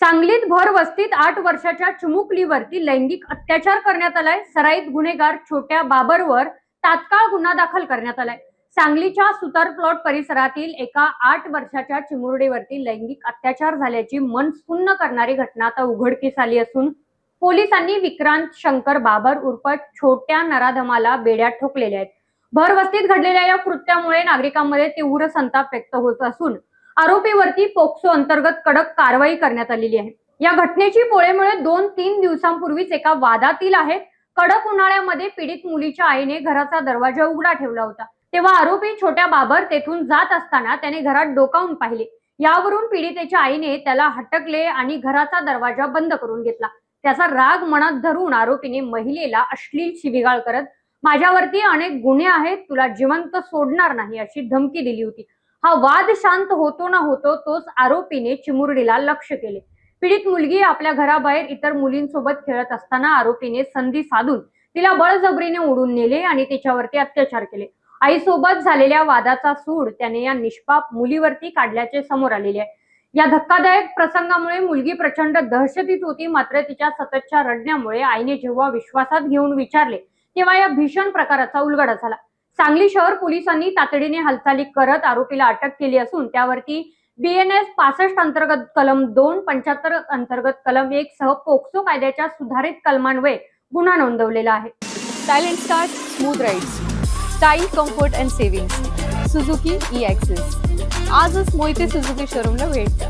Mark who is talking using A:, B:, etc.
A: सांगलीत भर वस्तीत 8 वर्षाच्या चिमुकलीवरती लैंगिक अत्याचार करण्यात आलाय। सराईत गुन्हेगार छोट्या बाबरवर तात्काळ गुन्हा दाखल करण्यात आलाय। सांगलीच्या सुतार प्लॉट परिसरातील एका 8 वर्षाच्या चिमुरडीवरती लैंगिक अत्याचार झाल्याची मन सुन्न करणारी घटना आता उघडकीस आली असून पोलिसांनी विक्रांत शंकर बाबर उर्फ छोट्या नराधमाला बेड्यात ठोकलेले आहेत। भर वस्तीत घडलेल्या या कृत्यामुळे नागरिकांमध्ये तीव्र संताप व्यक्त होत असून आरोपीवरती पोक्सो अंतर्गत कडक कारवाई करण्यात आलेली आहे। या घटनेची पोळेमुळे 2-3 दिवसांपूर्वीच एका वादातील आहे। कडक उन्हाळ्यामध्ये पीडित मुलीच्या आईने घराचा दरवाजा उघडा ठेवला होता, तेव्हा आरोपी छोट्या बाबर तेथून जात असताना त्याने घरात डोकावून पाहिले। यावरून पीडितेच्या आईने त्याला हटकले आणि घराचा दरवाजा बंद करून घेतला। त्याचा राग मनात धरून आरोपीने महिलेला अश्लील शिवीगाळ करत माझ्यावरती अनेक गुन्हे आहेत, तुला जिवंत सोडणार नाही अशी धमकी दिली होती। हा वाद शांत होतो ना होतो तोच आरोपीने चिमुरडीला लक्ष्य केले। पीडित मुलगी आपल्या घराबाहेर इतर मुलींसोबत खेळत असताना आरोपीने संधी साधून तिला बळजबरीने ओढून नेले आणि तिच्यावरती अत्याचार केले। आईसोबत झालेल्या वादाचा सूड त्याने या निष्पाप मुलीवरती काढल्याचे समोर आलेले आहे। या धक्कादायक प्रसंगामुळे मुलगी प्रचंड दहशतीत होती, मात्र तिच्या सततच्या रडण्यामुळे आईने जेव्हा विश्वासात घेऊन विचारले तेव्हा या भीषण प्रकाराचा उलगडा झाला। सांगली शहर पोलिसांनी तातडीने हालचाली करत आरोपीला अटक केली असून त्यावरती BNS 65 अंतर्गत कलम 2, 75 अंतर्गत कलम 1 सह पोक्सो कायद्याच्या सुधारित कलमान्वये गुन्हा नोंदवलेला आहे।
B: Silent start, smooth rides, style, comfort and saving, Suzuki E-Access। आजच मोहिते सुझुकी शोरूमला भेट द्या।